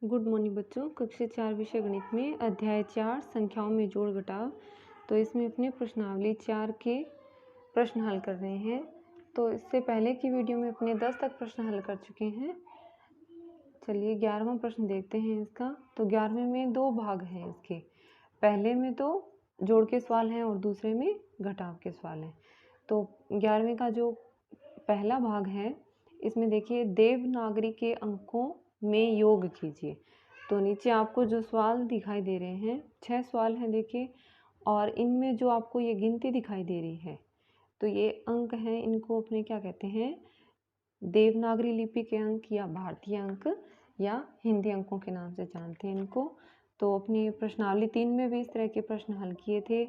Good morning बच्चों। कक्षा 4 विषय गणित में अध्याय 4 संख्याओं में जोड़ घटाव। तो इसमें अपने प्रश्नावली 4 के प्रश्न हल कर रहे हैं। तो इससे पहले की वीडियो में अपने 10 तक प्रश्न हल कर चुके हैं। चलिए 11वां प्रश्न देखते हैं इसका। तो 11वें में 2 भाग हैं इसके। पहले में तो जोड़ के सवाल हैं और दूसरे में घटाव के सवाल हैं। तो 11वें का जो पहला भाग है इसमें देखिए देवनागरी के अंकों में योग कीजिए। तो नीचे आपको जो सवाल दिखाई दे रहे हैं 6 सवाल हैं देखिए, और इनमें जो आपको ये गिनती दिखाई दे रही है तो ये अंक हैं, इनको अपने क्या कहते हैं, देवनागरी लिपि के अंक या भारतीय अंक या हिंदी अंकों के नाम से जानते हैं इनको। तो अपनी प्रश्नावली 3 में भी इस तरह के प्रश्न हल किए थे।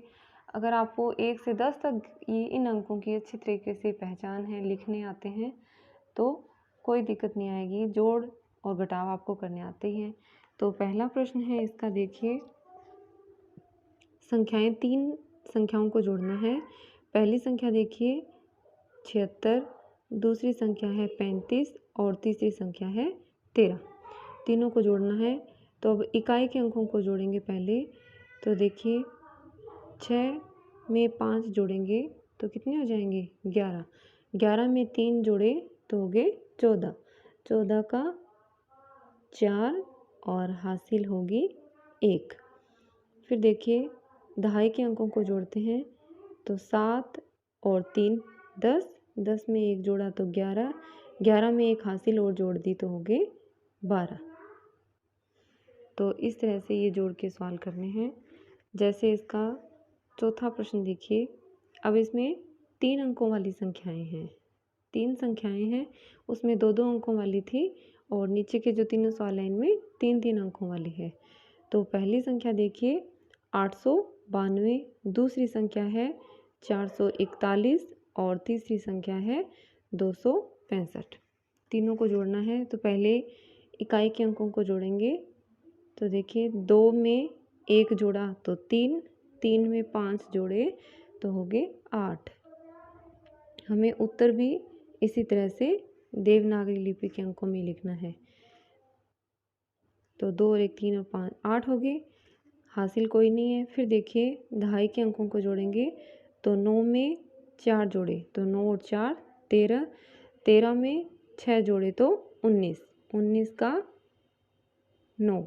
अगर आपको 1 से 10 तक ये इन अंकों की अच्छी तरीके से पहचान है, लिखने आते हैं तो कोई दिक्कत नहीं आएगी, जोड़ और घटाव आपको करने आते हैं। तो पहला प्रश्न है इसका, देखिए संख्याएं 3 संख्याओं को जोड़ना है। पहली संख्या देखिए 76, दूसरी संख्या है 35 और तीसरी संख्या है 13। तीनों को जोड़ना है। तो अब इकाई के अंकों को जोड़ेंगे पहले। तो देखिए 6 में 5 जोड़ेंगे तो कितने हो जाएंगे 11। 11 में 3 जोड़े तो हो गए 14। 14 का 4 और हासिल होगी 1। फिर देखिए दहाई के अंकों को जोड़ते हैं। तो 7 और 3 10, 10 में 1 जोड़ा तो 11, 11 में 1 हासिल और जोड़ दी तो हो गए 12। तो इस तरह से ये जोड़ के सवाल करने हैं। जैसे इसका चौथा प्रश्न देखिए। अब इसमें 3 अंकों वाली संख्याएं हैं, 3 संख्याएं हैं, उसमें 2-2 अंकों वाली थी और नीचे के जो तीनों सवाल हैं इनमें 3-3 अंकों वाली है। तो पहली संख्या देखिए 892, दूसरी संख्या है 441 और तीसरी संख्या है 265। तीनों को जोड़ना है। तो पहले इकाई के अंकों को जोड़ेंगे। तो देखिए 2 में 1 जोड़ा तो 3, 3 में 5 जोड़े तो हो गए 8। हमें उत्तर भी इसी तरह से देवनागरी लिपि के अंकों में लिखना है। तो 2 और 1 3 और 5 8 हो गए, हासिल कोई नहीं है। फिर देखिए दहाई के अंकों को जोड़ेंगे। तो 9 में 4 जोड़े तो 9 और 4 13, 13 में 6 जोड़े तो 19, 19 का 9,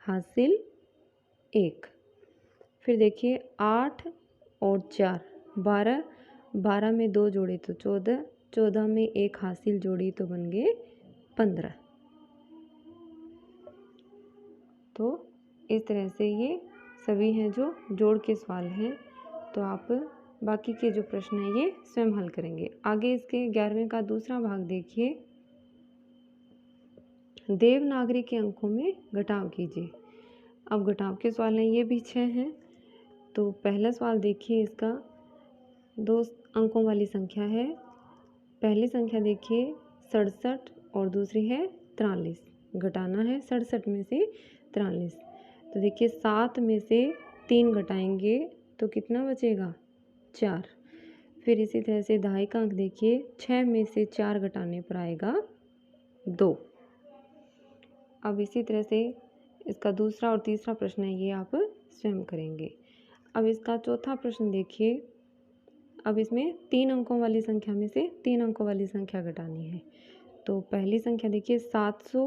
हासिल 1। फिर देखिए 8 और 4 12, 12 में 2 जोड़े तो 14, 14 में 1 हासिल जोड़ी तो बन गए 15। तो इस तरह से ये सभी हैं जो जोड़ के सवाल हैं। तो आप बाकी के जो प्रश्न हैं ये स्वयं हल करेंगे। आगे इसके 11वें का दूसरा भाग देखिए, देवनागरी के अंकों में घटाव कीजिए। अब घटाव के सवाल हैं, ये भी 6 हैं। तो पहला सवाल देखिए इसका, 2 अंकों वाली संख्या है। पहली संख्या देखिए 67 और दूसरी है 43। घटाना है 67 में से 43। तो देखिए 7 में से 3 घटाएंगे तो कितना बचेगा 4। फिर इसी तरह से दहाई का अंक देखिए 6 में से 4 घटाने पर आएगा 2। अब इसी तरह से इसका दूसरा और तीसरा प्रश्न है, ये आप स्वयं करेंगे। अब इसका चौथा प्रश्न देखिए। अब इसमें 3 अंकों वाली संख्या में से 3 अंकों वाली संख्या घटानी है। तो पहली संख्या देखिए 700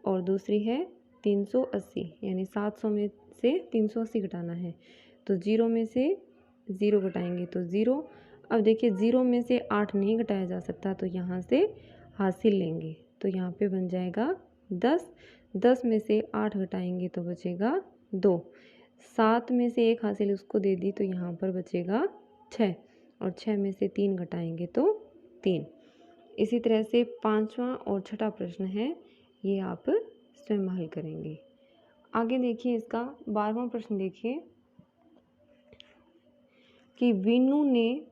और दूसरी है 380, यानी 700 में से 380 घटाना है। तो 0 में से 0 घटाएंगे तो 0। अब देखिए 0 में से 8 नहीं घटाया जा सकता तो यहाँ से हासिल लेंगे तो यहाँ पे बन जाएगा 10। 10 में से 8 घटाएंगे तो बचेगा 2। 7 में से 1 हासिल उसको दे दी तो यहाँ पर बचेगा 6 और 6 में से 3 घटाएंगे तो 3। इसी तरह से 5वां और छठा प्रश्न है, ये आप स्वयं हल करेंगे। आगे देखिए इसका 12वां प्रश्न देखिए कि वीनू ने,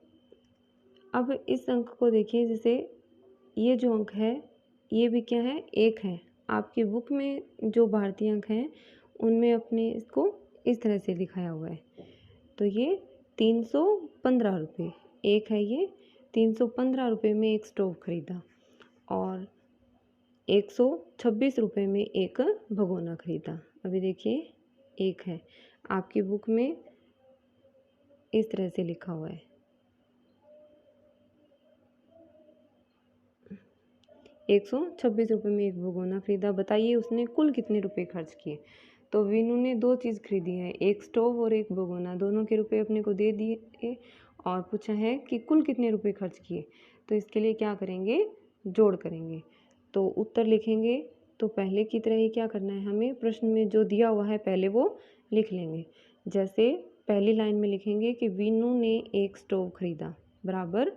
अब इस अंक को देखिए, जैसे ये जो अंक है ये भी क्या है 1 है। आपकी बुक में जो भारतीय अंक हैं उनमें अपने इसको इस तरह से दिखाया हुआ है। तो ये 315 रुपये 1 है। ये 315 रुपये में एक स्टोव खरीदा और 126 रुपये में एक भगोना खरीदा। अभी देखिए एक है, आपकी बुक में इस तरह से लिखा हुआ है 126 रुपये में एक भगोना खरीदा। बताइए उसने कुल कितने रुपए खर्च किए। तो वीनू ने दो चीज़ खरीदी है, एक स्टोव और एक भगोना, दोनों के रुपए अपने को दे दिए और पूछा है कि कुल कितने रुपए खर्च किए। तो इसके लिए क्या करेंगे, जोड़ करेंगे। तो उत्तर लिखेंगे तो पहले की तरह ही क्या करना है, हमें प्रश्न में जो दिया हुआ है पहले वो लिख लेंगे। जैसे पहली लाइन में लिखेंगे कि वीनू ने एक स्टोव खरीदा बराबर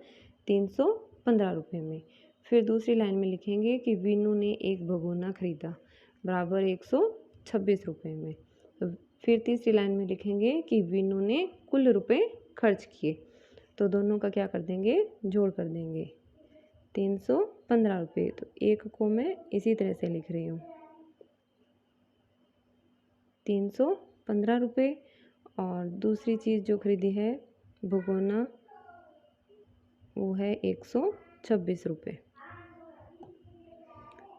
315 रुपये में। फिर दूसरी लाइन में लिखेंगे कि वीनू ने एक भगोना खरीदा बराबर 126 रुपये में। फिर तीसरी लाइन में लिखेंगे कि वीनू ने कुल रुपए खर्च किए। तो दोनों का क्या कर देंगे, जोड़ कर देंगे 315 रुपये। तो एक को मैं इसी तरह से लिख रही हूँ 315 रुपये, और दूसरी चीज़ जो खरीदी है भगोना वो है 126 रुपये।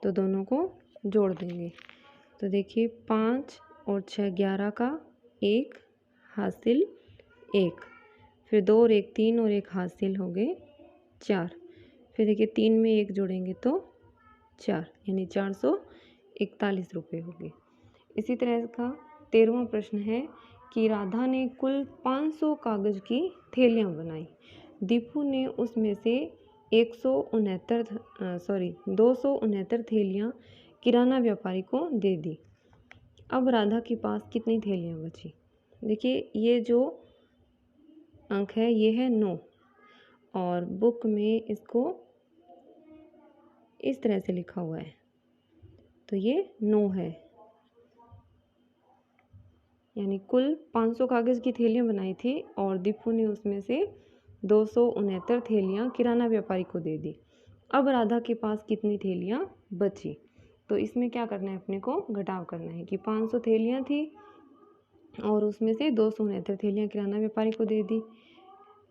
तो दोनों को जोड़ देंगे। तो देखिए 5 और 6 11 का, एक हासिल एक, फिर 2 और 1 3 और एक हासिल हो गए 4। फिर देखिए 3 में 1 जोड़ेंगे तो 4, यानी 441 रुपये हो गए। इसी तरह का 13वां प्रश्न है कि राधा ने कुल 500 कागज़ की थैलियाँ बनाई। दीपू ने उसमें से 269 थैलियाँ किराना व्यापारी को दे दी। अब राधा के पास कितनी थैलियाँ बची। देखिए ये जो अंक है ये है 9, और बुक में इसको इस तरह से लिखा हुआ है, तो ये 9 है। यानी कुल 500 कागज़ की थैलियाँ बनाई थी और दीपू ने उसमें से 269 थैलियाँ किराना व्यापारी को दे दी। अब राधा के पास कितनी थैलियाँ बची। तो इसमें क्या करना है, अपने को घटाव करना है कि 500 थैलियाँ थी और उसमें से 269 थैलियाँ किराना व्यापारी को दे दी।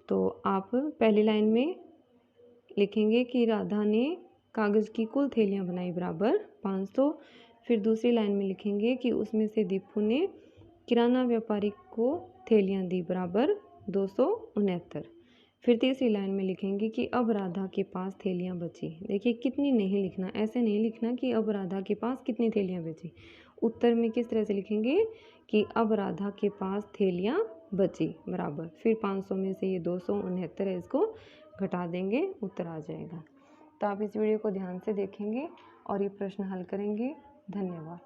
तो आप पहली लाइन में लिखेंगे कि राधा ने कागज़ की कुल थैलियाँ बनाई बराबर 500। फिर दूसरी लाइन में लिखेंगे कि उसमें से दीपू ने किराना व्यापारी को थैलियाँ दी बराबर 269। फिर तीसरी लाइन में लिखेंगे कि अब राधा के पास थैलियाँ बची। देखिए कितनी नहीं लिखना, ऐसे नहीं लिखना कि अब राधा के पास कितनी थैलियाँ बची। उत्तर में किस तरह से लिखेंगे कि अब राधा के पास थैलियाँ बची बराबर, फिर 500 में से ये 269 है इसको घटा देंगे, उत्तर आ जाएगा। तो आप इस वीडियो को ध्यान से देखेंगे और ये प्रश्न हल करेंगे। धन्यवाद।